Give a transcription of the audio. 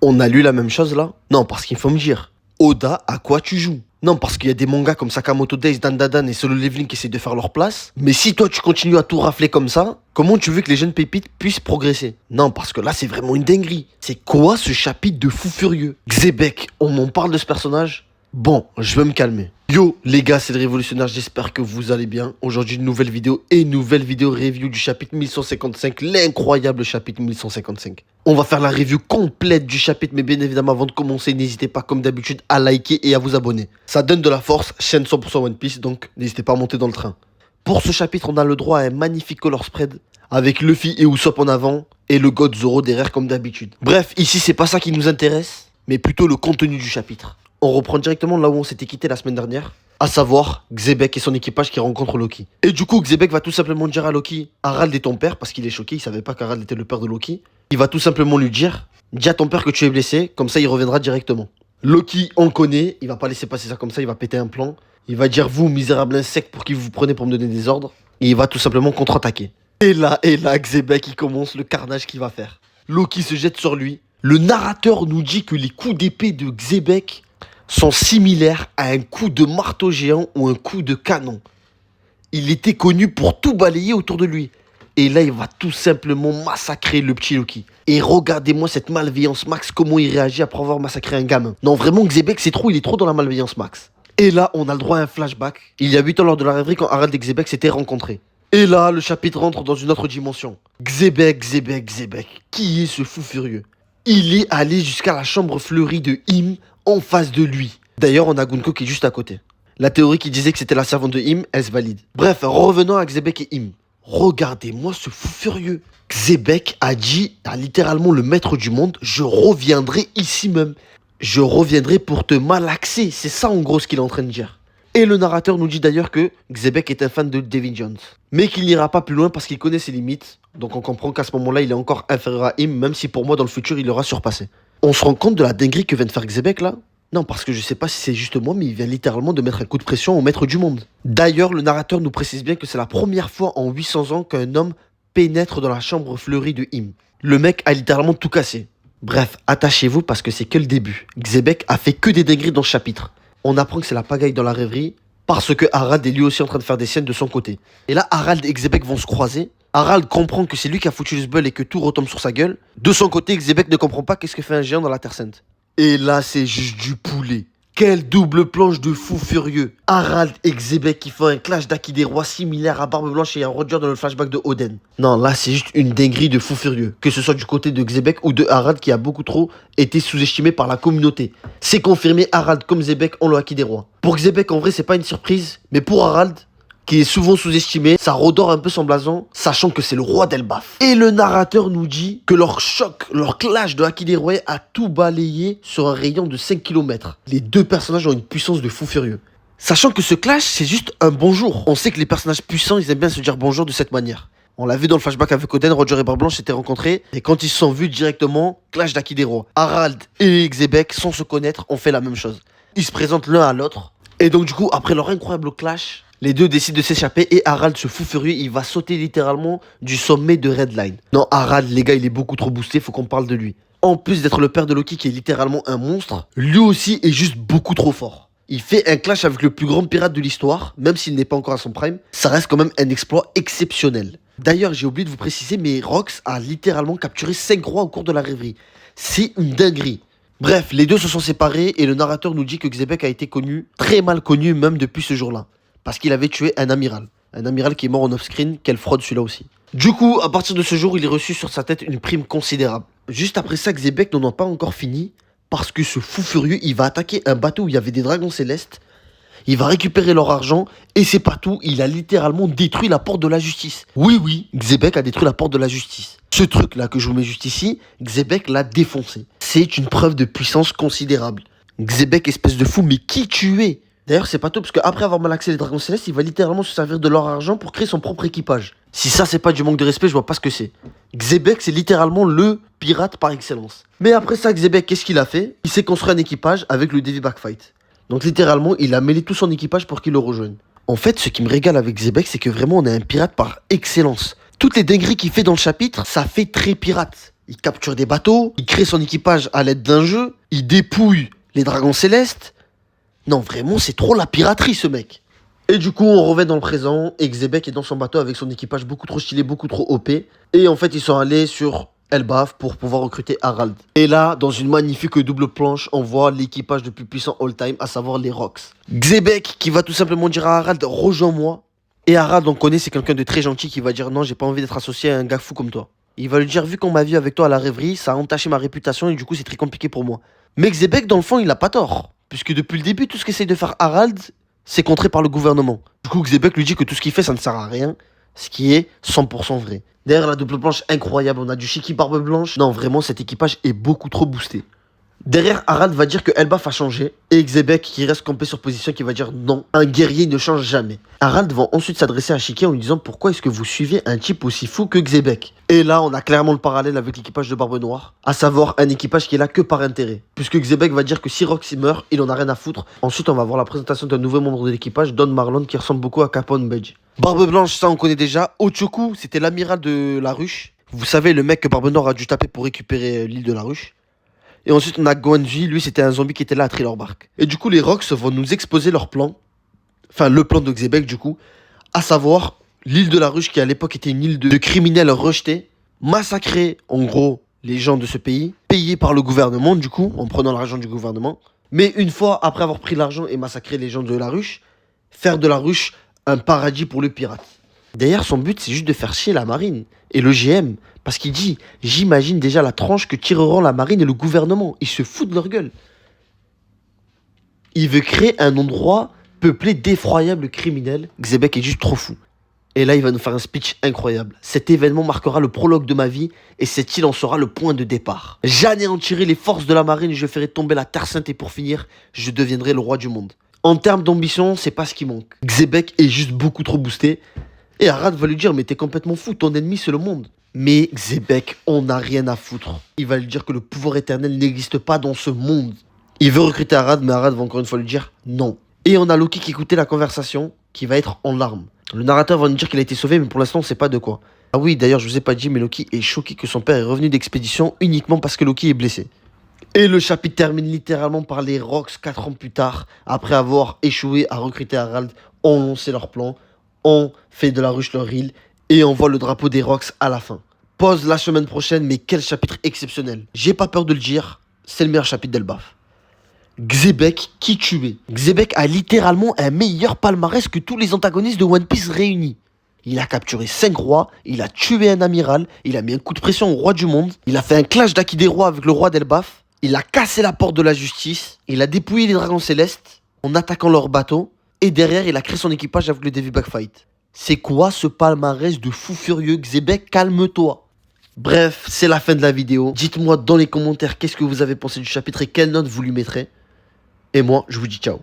On a lu la même chose là? Non, parce qu'il faut me dire. Oda, à quoi tu joues? Non, parce qu'il y a des mangas comme Sakamoto Days, Dandadan et Solo Leveling qui essaient de faire leur place. Mais si toi tu continues à tout rafler comme ça, comment tu veux que les jeunes pépites puissent progresser? Non, parce que là c'est vraiment une dinguerie. C'est quoi ce chapitre de fou furieux? Xebec, on m'en parle de ce personnage? Bon, je vais me calmer. Yo les gars, c'est le Révolutionnaire, j'espère que vous allez bien. Aujourd'hui une nouvelle vidéo review du chapitre 1155, l'incroyable chapitre 1155. On va faire la review complète du chapitre, mais bien évidemment avant de commencer, n'hésitez pas comme d'habitude à liker et à vous abonner. Ça donne de la force, chaîne 100% One Piece, donc n'hésitez pas à monter dans le train. Pour ce chapitre, on a le droit à un magnifique color spread, avec Luffy et Usopp en avant, et le God Zoro derrière comme d'habitude. Bref, ici c'est pas ça qui nous intéresse, mais plutôt le contenu du chapitre. On reprend directement là où on s'était quitté la semaine dernière, à savoir Xebec et son équipage qui rencontrent Loki. Et du coup, Xebec va tout simplement dire à Loki, Harald est ton père, parce qu'il est choqué, il savait pas qu'Harald était le père de Loki. Il va tout simplement lui dire, dis à ton père que tu es blessé, comme ça il reviendra directement. Loki, on le connaît, il va pas laisser passer ça comme ça, il va péter un plan. Il va dire, vous, misérable insecte, pour qui vous prenez pour me donner des ordres. Et il va tout simplement contre-attaquer. Et là, Xebec, il commence le carnage qu'il va faire. Loki se jette sur lui. Le narrateur nous dit que les coups d'épée de Xebec sont similaires à un coup de marteau géant ou un coup de canon. Il était connu pour tout balayer autour de lui. Et là, il va tout simplement massacrer le petit Loki. Et regardez-moi cette malveillance max, comment il réagit après avoir massacré un gamin. Non, vraiment, Xebec, c'est trop, il est trop dans la malveillance max. Et là, on a le droit à un flashback. Il y a 8 ans lors de la rêverie quand Harald et Xebec s'étaient rencontrés. Et là, le chapitre rentre dans une autre dimension. Xebec. Qui est ce fou furieux? Il est allé jusqu'à la chambre fleurie de Im en face de lui. D'ailleurs, on a Gunko qui est juste à côté. La théorie qui disait que c'était la servante de Im, elle se valide. Bref, revenons à Xebec et Im. Regardez-moi ce fou furieux. Xebec a dit à littéralement le maître du monde, je reviendrai ici même. Je reviendrai pour te malaxer. C'est ça en gros ce qu'il est en train de dire. Et le narrateur nous dit d'ailleurs que Xebec est un fan de Davy Jones. Mais qu'il n'ira pas plus loin parce qu'il connaît ses limites. Donc on comprend qu'à ce moment-là, il est encore inférieur à Im, même si pour moi, dans le futur, il l'aura surpassé. On se rend compte de la dinguerie que vient de faire Xebec là? Non, parce que je sais pas si c'est juste moi, mais il vient littéralement de mettre un coup de pression au maître du monde. D'ailleurs, le narrateur nous précise bien que c'est la première fois en 800 ans qu'un homme pénètre dans la chambre fleurie de Im. Le mec a littéralement tout cassé. Bref, attachez-vous parce que c'est que le début. Xebec a fait que des dingueries dans ce chapitre. On apprend que c'est la pagaille dans la rêverie parce que Harald est lui aussi en train de faire des scènes de son côté. Et là, Harald et Xebec vont se croiser. Harald comprend que c'est lui qui a foutu le sbeul et que tout retombe sur sa gueule. De son côté, Xebec ne comprend pas qu'est-ce que fait un géant dans la Terre Sainte. Et là, c'est juste du poulet. Quelle double planche de fou furieux. Harald et Xebec qui font un clash d'Aki des rois similaire à Barbe Blanche et à Roger dans le flashback de Oden. Non, là, c'est juste une dinguerie de fou furieux. Que ce soit du côté de Xebec ou de Harald qui a beaucoup trop été sous-estimé par la communauté. C'est confirmé, Harald comme Xebec ont le Haki des rois. Pour Xebec, en vrai, c'est pas une surprise. Mais pour Harald, qui est souvent sous-estimé, ça redore un peu son blason, sachant que c'est le roi d'Elbaf. Et le narrateur nous dit que leur choc, leur clash de Haki des rois a tout balayé sur un rayon de 5 km. Les deux personnages ont une puissance de fou furieux. Sachant que ce clash, c'est juste un bonjour. On sait que les personnages puissants, ils aiment bien se dire bonjour de cette manière. On l'a vu dans le flashback avec Oden, Roger et Barbe Blanche s'étaient rencontrés, et quand ils se sont vus directement, clash d'Haki des rois. Harald et Xebec, sans se connaître, ont fait la même chose. Ils se présentent l'un à l'autre, et donc du coup, après leur incroyable clash, les deux décident de s'échapper et Harald, ce fou furieux, il va sauter littéralement du sommet de Red Line. Non, Harald, les gars, il est beaucoup trop boosté, faut qu'on parle de lui. En plus d'être le père de Loki qui est littéralement un monstre, lui aussi est juste beaucoup trop fort. Il fait un clash avec le plus grand pirate de l'histoire, même s'il n'est pas encore à son prime, ça reste quand même un exploit exceptionnel. D'ailleurs, j'ai oublié de vous préciser, mais Rox a littéralement capturé 5 rois au cours de la rêverie. C'est une dinguerie. Bref, les deux se sont séparés et le narrateur nous dit que Xebec a été connu, très mal connu même depuis ce jour-là. Parce qu'il avait tué un amiral. Un amiral qui est mort en off-screen, quelle fraude celui-là aussi. Du coup, à partir de ce jour, il est reçu sur sa tête une prime considérable. Juste après ça, Xebec n'en a pas encore fini, parce que ce fou furieux, il va attaquer un bateau où il y avait des dragons célestes, il va récupérer leur argent, et c'est pas tout, il a littéralement détruit la porte de la justice. Oui, Xebec a détruit la porte de la justice. Ce truc-là que je vous mets juste ici, Xebec l'a défoncé. C'est une preuve de puissance considérable. Xebec, espèce de fou, mais qui tu es? D'ailleurs, c'est pas tout, parce qu'après avoir malaxé les dragons célestes, il va littéralement se servir de leur argent pour créer son propre équipage. Si ça, c'est pas du manque de respect, je vois pas ce que c'est. Xebec, c'est littéralement le pirate par excellence. Mais après ça, Xebec, qu'est-ce qu'il a fait? Il s'est construit un équipage avec le Davy Backfight. Donc littéralement, il a mêlé tout son équipage pour qu'il le rejoigne. En fait, ce qui me régale avec Xebec, c'est que vraiment, on a un pirate par excellence. Toutes les dingueries qu'il fait dans le chapitre, ça fait très pirate. il capture des bateaux, il crée son équipage à l'aide d'un jeu, il dépouille les dragons célestes. Non, vraiment, c'est trop la piraterie, ce mec. Et du coup, on revient dans le présent, et Xebec est dans son bateau avec son équipage beaucoup trop stylé, beaucoup trop OP. Et en fait, ils sont allés sur Elbaf pour pouvoir recruter Harald. Et là, dans une magnifique double planche, on voit l'équipage le plus puissant all-time, à savoir les Rocks. Xebec qui va tout simplement dire à Harald, rejoins-moi. Et Harald, on connaît, c'est quelqu'un de très gentil qui va dire, non, j'ai pas envie d'être associé à un gars fou comme toi. Il va lui dire, vu qu'on m'a vu avec toi à la rêverie, ça a entaché ma réputation et du coup, c'est très compliqué pour moi. Mais Xebec, dans le fond, il a pas tort. Puisque depuis le début, tout ce qu'essaye de faire Harald, c'est contré par le gouvernement. Du coup, Xebec lui dit que tout ce qu'il fait, ça ne sert à rien. Ce qui est 100% vrai. Derrière la double planche incroyable, on a du Shiki Barbe Blanche. Non, vraiment, cet équipage est beaucoup trop boosté. Derrière, Harald va dire que Elbaf a changé. Et Xebec qui reste campé sur position, qui va dire non, un guerrier ne change jamais. Harald va ensuite s'adresser à Shiki en lui disant pourquoi est-ce que vous suivez un type aussi fou que Xebec. Et là, on a clairement le parallèle avec l'équipage de Barbe Noire, à savoir un équipage qui est là que par intérêt. Puisque Xebec va dire que si Roxy meurt, il en a rien à foutre. Ensuite, on va voir la présentation d'un nouveau membre de l'équipage, Don Marlon, qui ressemble beaucoup à Capone Badge. Barbe Blanche, ça on connaît déjà. Ochoku, c'était l'amiral de la ruche. Vous savez, le mec que Barbe Noire a dû taper pour récupérer l'île de la ruche. Et ensuite, on a Guanji, lui, c'était un zombie qui était là à trier leur barque. Et du coup, les Rocks vont nous exposer leur plan. Enfin, le plan de Xebec, du coup. À savoir, l'île de la ruche, qui à l'époque était une île de criminels rejetés. Massacrer, en gros, les gens de ce pays. Payés par le gouvernement, du coup, en prenant l'argent du gouvernement. Mais une fois, après avoir pris l'argent et massacré les gens de la ruche, faire de la ruche un paradis pour le pirate. D'ailleurs, son but, c'est juste de faire chier la marine et le GM. Parce qu'il dit, j'imagine déjà la tranche que tireront la marine et le gouvernement. Ils se foutent de leur gueule. Il veut créer un endroit peuplé d'effroyables criminels. Xebec est juste trop fou. Et là, il va nous faire un speech incroyable. Cet événement marquera le prologue de ma vie et cette île en sera le point de départ. J'anéantirai les forces de la marine et je ferai tomber la Terre Sainte et pour finir, je deviendrai le roi du monde. En termes d'ambition, c'est pas ce qui manque. Xebec est juste beaucoup trop boosté. Et Harald va lui dire, mais t'es complètement fou, ton ennemi c'est le monde. Mais Xebec, on n'a rien à foutre. Il va lui dire que le pouvoir éternel n'existe pas dans ce monde. Il veut recruter Harald, mais Harald va encore une fois lui dire non. Et on a Loki qui écoutait la conversation, qui va être en larmes. Le narrateur va nous dire qu'il a été sauvé, mais pour l'instant on sait pas de quoi. Ah oui, d'ailleurs je vous ai pas dit, mais Loki est choqué que son père est revenu d'expédition uniquement parce que Loki est blessé. Et le chapitre termine littéralement par les Rocks 4 ans plus tard, après avoir échoué à recruter Harald, ont lancé leur plan, ont fait de la ruche leur île, et on voit le drapeau des Rocks à la fin. Pause la semaine prochaine, mais quel chapitre exceptionnel. J'ai pas peur de le dire, c'est le meilleur chapitre d'Elbaf. Xebec qui tuait. Xebec a littéralement un meilleur palmarès que tous les antagonistes de One Piece réunis. Il a capturé 5 rois, il a tué un amiral, il a mis un coup de pression au roi du monde, il a fait un clash d'Aki des rois avec le roi d'Elbaf, il a cassé la porte de la justice, il a dépouillé les dragons célestes en attaquant leur bateau, et derrière il a créé son équipage avec le Devil Backfight. C'est quoi ce palmarès de fou furieux? Xebec, calme-toi. Bref, c'est la fin de la vidéo. Dites-moi dans les commentaires qu'est-ce que vous avez pensé du chapitre et quelle note vous lui mettrez. Et moi, je vous dis ciao.